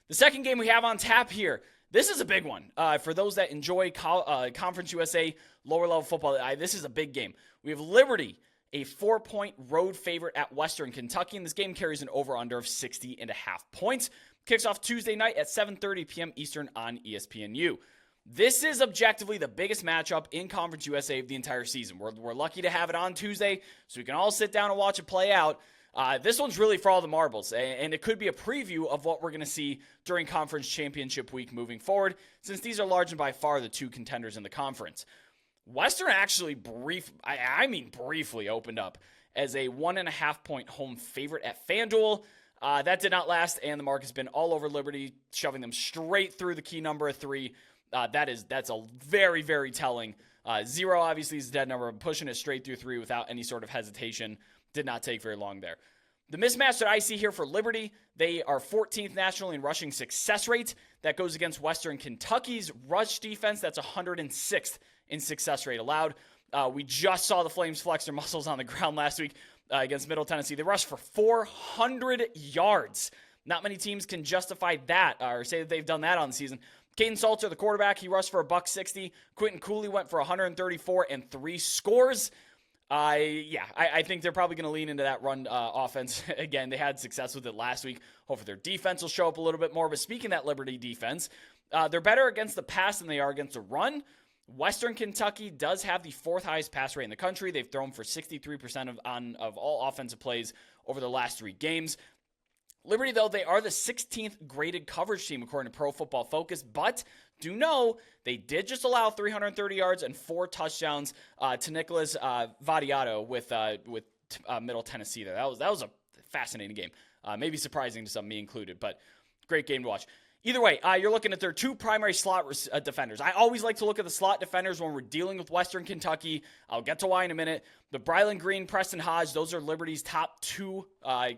The second game we have on tap here, this is a big one. For those that enjoy Conference USA lower level football, this is a big game. We have Liberty, a 4-point road favorite at Western Kentucky, and this game carries an over-under of 60.5 points. Kicks off Tuesday night at 7:30 p.m. Eastern on ESPNU. This is objectively the biggest matchup in Conference USA of the entire season. We're lucky to have it on Tuesday, so we can all sit down and watch it play out. This one's really for all the marbles, and it could be a preview of what we're going to see during Conference Championship Week moving forward, since these are large and by far the two contenders in the conference. Western actually briefly opened up as a 1.5-point home favorite at FanDuel. That did not last, and the mark has been all over Liberty, shoving them straight through the key number of 3. That's a very, very telling. 0 obviously is a dead number, but pushing it straight through 3 without any sort of hesitation did not take very long there. The mismatch that I see here for Liberty, they are 14th nationally in rushing success rate. That goes against Western Kentucky's rush defense. That's 106th in success rate allowed. We just saw the Flames flex their muscles on the ground last week against Middle Tennessee. They rushed for 400 yards. Not many teams can justify that or say that they've done that on the season. Caden Salter, the quarterback, he rushed for $160. Quentin Cooley went for 134 and 3 scores. I think they're probably going to lean into that run offense. Again, they had success with it last week. Hopefully their defense will show up a little bit more. But speaking of that Liberty defense, they're better against the pass than they are against the run. Western Kentucky does have the 4th highest pass rate in the country. They've thrown for 63% of all offensive plays over the last 3 games. Liberty, though, they are the 16th graded coverage team according to Pro Football Focus, but do know they did just allow 330 yards and 4 touchdowns to Nicholas Vadiato with Middle Tennessee there. That was a fascinating game. Maybe surprising to some, me included, but great game to watch. Either way, you're looking at their 2 primary slot defenders. I always like to look at the slot defenders when we're dealing with Western Kentucky. I'll get to why in a minute. But Brylan Green, Preston Hodge, those are Liberty's top 2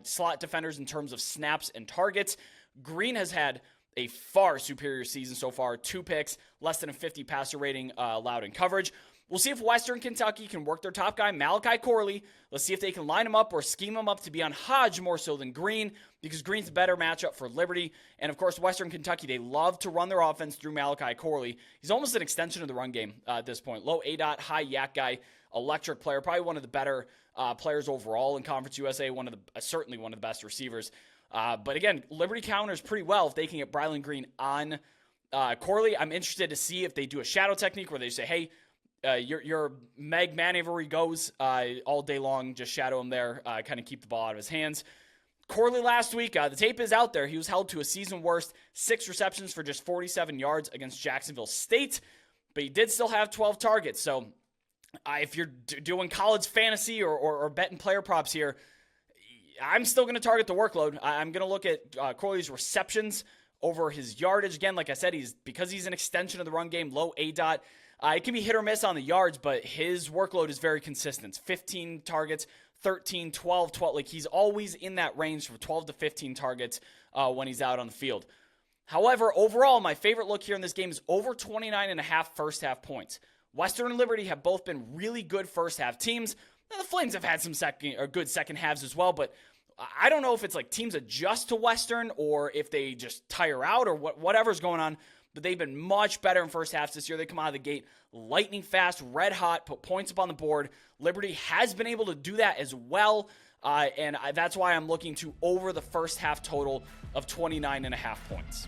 slot defenders in terms of snaps and targets. Green has had a far superior season so far. 2 picks, less than a 50 passer rating allowed in coverage. We'll see if Western Kentucky can work their top guy, Malachi Corley. Let's see if they can line him up or scheme him up to be on Hodge more so than Green, because Green's a better matchup for Liberty. And, of course, Western Kentucky, they love to run their offense through Malachi Corley. He's almost an extension of the run game at this point. Low ADOT, high yak guy, electric player, probably one of the better players overall in Conference USA, certainly one of the best receivers. But, again, Liberty counters pretty well if they can get Brylan Green on Corley. I'm interested to see if they do a shadow technique where they say, hey, your Meg man everywhere he goes all day long, just shadow him there, kind of keep the ball out of his hands. Corley last week, the tape is out there. He was held to a season worst 6 receptions for just 47 yards against Jacksonville State, but he did still have 12 targets. So if you're doing college fantasy or betting player props here, I'm still going to target the workload. I'm going to look at Corley's receptions over his yardage. Again, like I said, because he's an extension of the run game, low ADOT. It can be hit or miss on the yards, but his workload is very consistent. 15 targets, 13, 12. Like he's always in that range from 12 to 15 targets when he's out on the field. However, overall, my favorite look here in this game is over 29.5 first half points. Western and Liberty have both been really good first half teams. Now, the Flames have had some good second halves as well, but I don't know if it's like teams adjust to Western or if they just tire out or whatever's going on. But they've been much better in first halves this year. They come out of the gate lightning fast, red hot, put points up on the board. Liberty has been able to do that as well, and that's why I'm looking to over the first half total of 29.5 points.